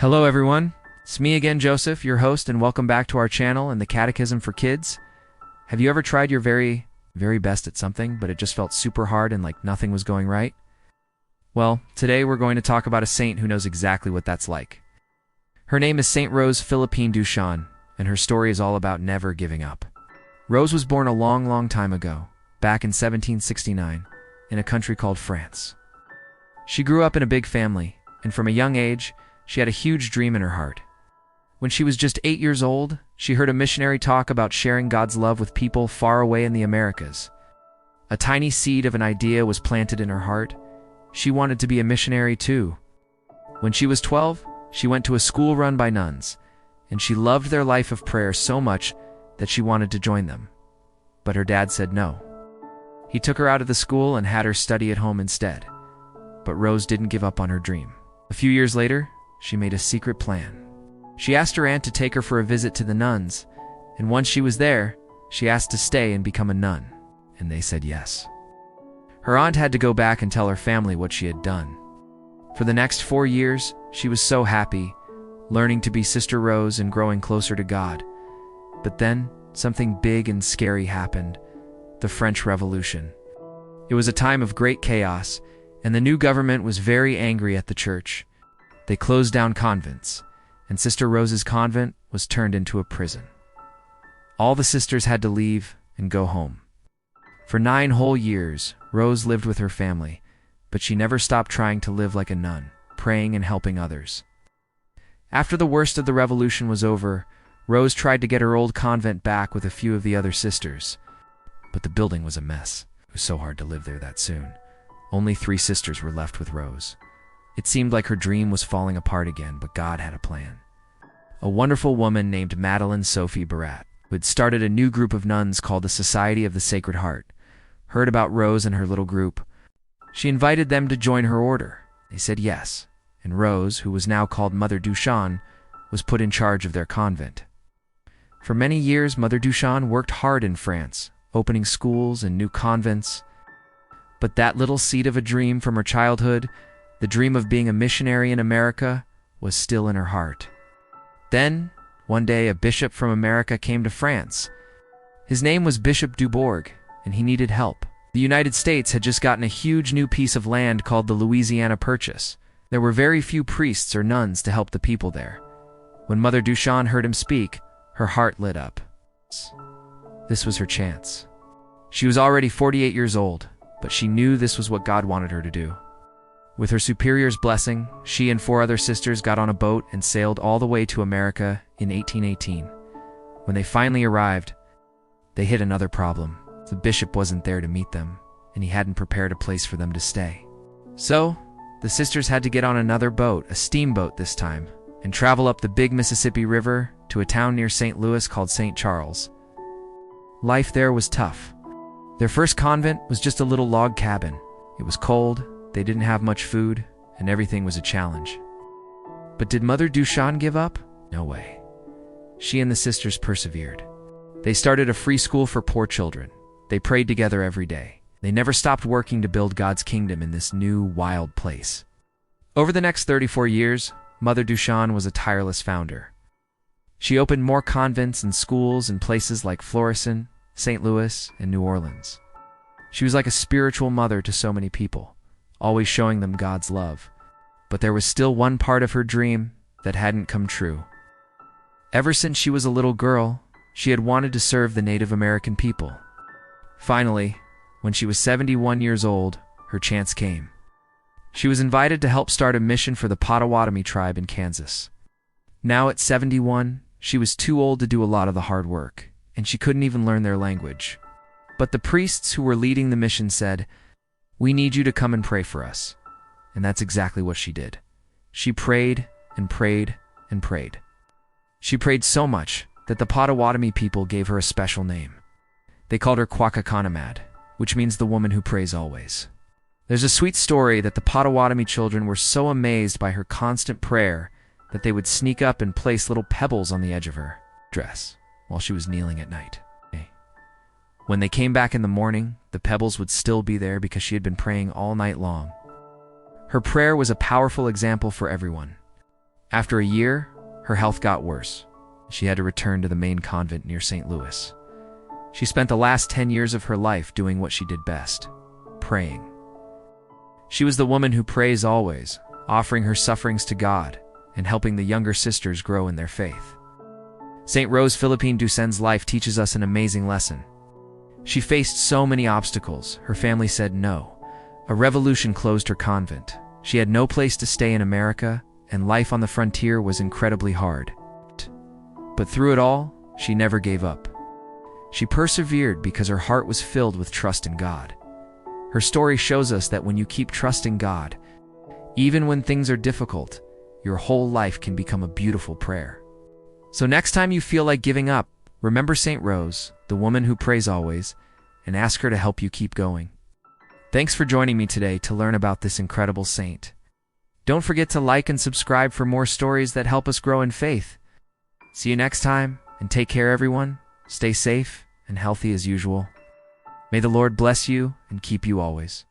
Hello everyone, it's me again, Joseph, your host, and welcome back to our channel and the Catechism for Kids. Have you ever tried your very best at something, but it just felt super hard and like nothing was going right? Well, today we're going to talk about a saint who knows exactly what that's like. Her name is Saint Rose Philippine Duchesne, and her story is all about never giving up. Rose was born a long time ago, back in 1769, in a country called France. She grew up in a big family, and from a young age, she had a huge dream in her heart. When she was just 8 years old, she heard a missionary talk about sharing God's love with people far away in the Americas. A tiny seed of an idea was planted in her heart. She wanted to be a missionary too. When she was 12, she went to a school run by nuns, and she loved their life of prayer so much that she wanted to join them. But her dad said no. He took her out of the school and had her study at home instead. But Rose didn't give up on her dream. A few years later, she made a secret plan. She asked her aunt to take her for a visit to the nuns, and once she was there, she asked to stay and become a nun, and they said yes. Her aunt had to go back and tell her family what she had done. For the next 4 years, she was so happy, learning to be Sister Rose and growing closer to God. But then, something big and scary happened: the French Revolution. It was a time of great chaos, and the new government was very angry at the church. They closed down convents, and Sister Rose's convent was turned into a prison. All the sisters had to leave and go home. For 9 whole years, Rose lived with her family, but she never stopped trying to live like a nun, praying and helping others. After the worst of the revolution was over, Rose tried to get her old convent back with a few of the other sisters. But the building was a mess. It was so hard to live there that soon. Only 3 sisters were left with Rose. It seemed like her dream was falling apart again, but God had a plan. A wonderful woman named Madeleine Sophie Barat, who had started a new group of nuns called the Society of the Sacred Heart, heard about Rose and her little group. She invited them to join her order. They said yes, and Rose, who was now called Mother Duchesne, was put in charge of their convent. For many years, Mother Duchesne worked hard in France, opening schools and new convents. But that little seed of a dream from her childhood, the dream of being a missionary in America, was still in her heart. Then, one day, a bishop from America came to France. His name was Bishop Dubourg, and he needed help. The United States had just gotten a huge new piece of land called the Louisiana Purchase. There were very few priests or nuns to help the people there. When Mother Duchesne heard him speak, her heart lit up. This was her chance. She was already 48 years old, but she knew this was what God wanted her to do. With her superior's blessing, she and 4 other sisters got on a boat and sailed all the way to America in 1818. When they finally arrived, they hit another problem. The bishop wasn't there to meet them, and he hadn't prepared a place for them to stay. So, the sisters had to get on another boat, a steamboat this time, and travel up the big Mississippi River to a town near St. Louis called St. Charles. Life there was tough. Their first convent was just a little log cabin. It was cold, they didn't have much food, and everything was a challenge. But did Mother Duchesne give up? No way. She and the sisters persevered. They started a free school for poor children. They prayed together every day. They never stopped working to build God's kingdom in this new, wild place. Over the next 34 years, Mother Duchesne was a tireless founder. She opened more convents and schools in places like Florissant, St. Louis, and New Orleans. She was like a spiritual mother to so many people, always showing them God's love. But there was still one part of her dream that hadn't come true. Ever since she was a little girl, she had wanted to serve the Native American people. Finally, when she was 71 years old, her chance came. She was invited to help start a mission for the Potawatomi tribe in Kansas. Now at 71, she was too old to do a lot of the hard work, and she couldn't even learn their language. But the priests who were leading the mission said, "We need you to come and pray for us." And that's exactly what she did. She prayed and prayed and prayed. She prayed so much that the Potawatomi people gave her a special name. They called her Quakakanamad, which means the woman who prays always. There's a sweet story that the Potawatomi children were so amazed by her constant prayer that they would sneak up and place little pebbles on the edge of her dress while she was kneeling at night. When they came back in the morning, the pebbles would still be there because she had been praying all night long. Her prayer was a powerful example for everyone. After a year, her health got worse. She had to return to the main convent near St. Louis. She spent the last 10 years of her life doing what she did best, praying. She was the woman who prays always, offering her sufferings to God and helping the younger sisters grow in their faith. Saint Rose Philippine Duchesne's life teaches us an amazing lesson. She faced so many obstacles. Her family said no. A revolution closed her convent. She had no place to stay in America, and life on the frontier was incredibly hard. But through it all, she never gave up. She persevered because her heart was filled with trust in God. Her story shows us that when you keep trusting God, even when things are difficult, your whole life can become a beautiful prayer. So next time you feel like giving up, remember Saint Rose, the woman who prays always, and ask her to help you keep going. Thanks for joining me today to learn about this incredible saint. Don't forget to like and subscribe for more stories that help us grow in faith. See you next time, and take care everyone. Stay safe and healthy as usual. May the Lord bless you and keep you always.